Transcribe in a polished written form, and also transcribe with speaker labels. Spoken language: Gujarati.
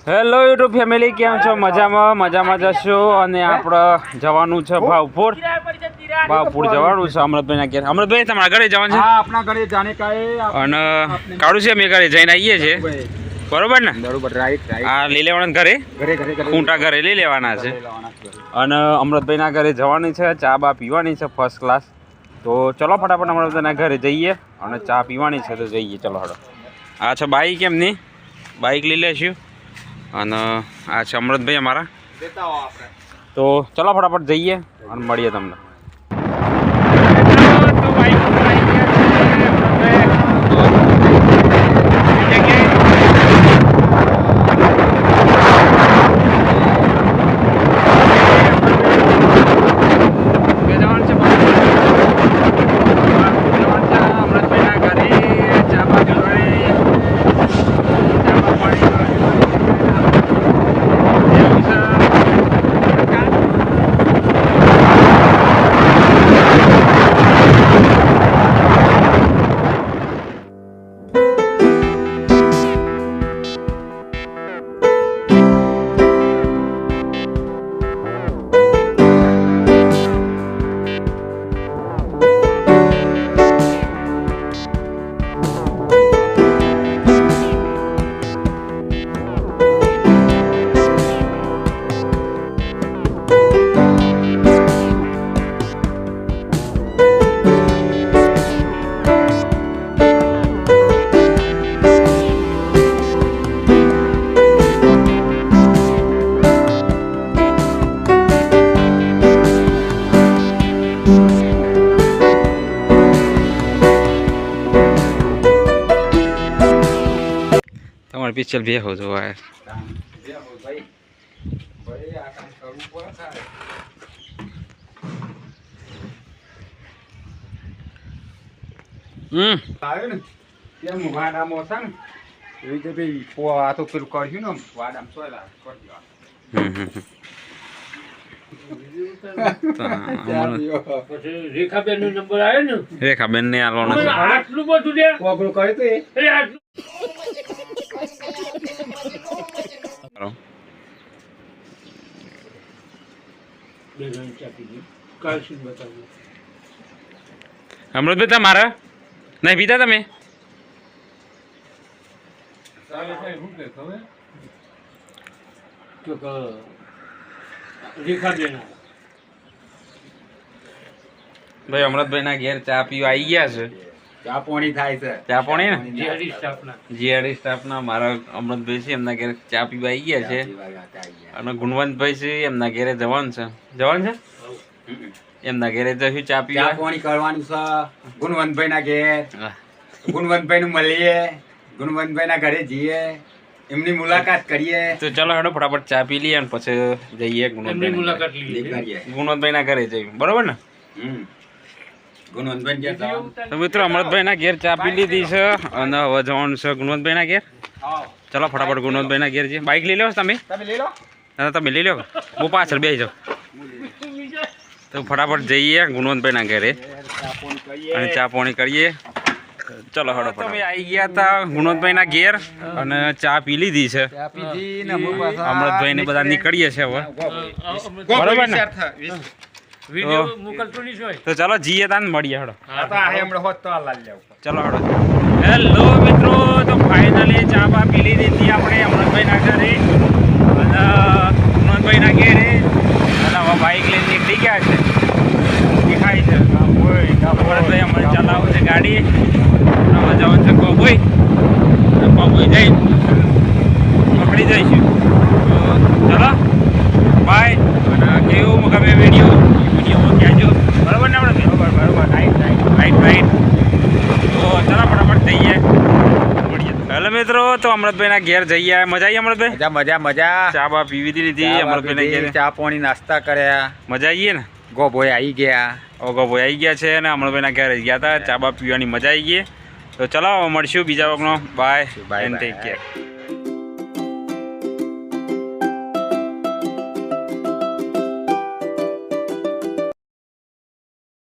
Speaker 1: હેલો યુટ્યુબ ફેમિલી, કેમ છો? મજામાં જશો. અને આપણે જવાનું છે ભાવપુર જવાનું છે અમૃતભાઈના ઘેર. અમૃતભાઈ તમારા ઘરે જવાનું છે?
Speaker 2: હા, આપણા ઘરે જાને કાય
Speaker 1: અને કાઢું છે અમે ઘરે જઈને આવીએ છીએ, બરોબર ને?
Speaker 2: બરોબર, રાઈટ.
Speaker 1: આ લઈ લેવાના ઘરે ખૂંટા ઘરે લઈ લેવાના છે. અને અમૃતભાઈના ઘરે જવાની છે, ચા બા પીવાની છે ફર્સ્ટ ક્લાસ. તો ચલો ફટાફટ અમૃતભાઈના ઘરે જઈએ અને ચા પીવાની છે તો જઈએ. ચલો હડો. આ છે બાઈક, એમની બાઈક લઈ લેશું. અને આ છે અમૃતભાઈ અમારા. તો ચલો ફટાફટ જઈએ અને મળીએ તમને. તમારે પિક્ચર બે હો જોવા
Speaker 3: રેખાબેન નો નંબર આવ્યો ને,
Speaker 1: રેખાબેન ને આલવાનો છે.
Speaker 3: આટલું બધું દે
Speaker 2: કોગળું કર્યું તું એ?
Speaker 3: આટલું
Speaker 1: અમૃતભાઈ તમારા નહીં પીતા તમે?
Speaker 3: રેખાબેન
Speaker 1: ભાઈ અમૃતભાઈ ના ઘેર ચા પીવા આવી ગયા છે.
Speaker 2: ચા પાણી થાય છે.
Speaker 1: ચા પાણી ને
Speaker 3: જીઆરડી સ્ટાફના
Speaker 1: જીઆરડી સ્ટાફના મારા અમૃતભાઈ છે, એમના ઘેર ચા પીવા આવી ગયા છે. અને ગુણવંતભાઈ છે, એમના ઘેરે જવાનું છે. એમના ઘેરે જશું ચા પીવા.
Speaker 2: ચા પાણી કરવાનું છે ગુણવંતભાઈ ના ઘેર. ગુણવંતભાઈ નું મળીએ, ગુણવંતભાઈ ના ઘરે જઈએ, એમની મુલાકાત કરીએ.
Speaker 1: તો ચલો હેડો ફટાફટ ચા પી લઈએ અને પછી જઈએ
Speaker 3: એમની મુલાકાત લઈએ.
Speaker 1: ગુણવંતભાઈ ના ઘરે જઈએ, બરોબર ને? તો મિત્રો અમૃતભાઈ ના ઘેર ચા પી લીધી છે અને હવે જવાનું છે ગુણવંતભાઈ ના ઘેર. ચલો ફટાફટ ગુણવંતભાઈ ના ઘેર જઈએ. બાઈક લઈ લો તમે? તમે લઈ લો, હું પાછળ બેસી જાઉં. તો ફટાફટ જઈએ ગુણવંતભાઈ ના ઘરે અને ચા પાણી કરીએ. ચલો હડો. તમે આવી ગયા હતા ગુણવંતભાઈ ના ઘેર અને ચા પી લીધી છે. અમૃતભાઈ ને બધા નીકળીએ છે હવે, બરોબર ને?
Speaker 3: વિડિયો મોકલતો નહીં હોય
Speaker 1: તો ચલો જઈએ તાન મળીએ. હડો.
Speaker 3: ચલો
Speaker 1: હડો. હેલો મિત્રો, તો ફાઇનલી ચા બા પી લીધી હતી આપણે અમૃતભાઈ ના ઘરે અને ગુણવંતભાઈ ના ઘેરે. અને હવે બાઇક લઈને નીકળી ગયા છે, દેખાય છે. અમૃતભાઈ અમારે ચલાવું છે ગાડી. અમે જવાનું છે કોબોઈ જઈ પકડી જઈશું. તો ચલો બાય. અને કેવું ગમે વિડીયોમાં કહેજો, બરાબર ને? આપણે બરાબર રાઈટ. તો ચલો ફટાફટ જઈએ મળીએ. હેલો મિત્રો, તો અમૃતભાઈ ના ઘેર જઈએ. મજા આવી અમૃતભાઈ?
Speaker 2: મજા.
Speaker 1: ચા બા પીવી લીધી અમૃતભાઈ ના ઘેર,
Speaker 2: ચા પાણી નાસ્તા કર્યા,
Speaker 1: મજા આવીએ ને?
Speaker 2: ગોભોય આવી ગયા.
Speaker 1: ગોભાઈ આવી ગયા છે અને અમૃતભાઈ ના ઘરે ગયા હતા. ચા બા પીવાની મજા આવી ગઈ. તો ચલો મળશું બીજા વખતનો. Bye and take care.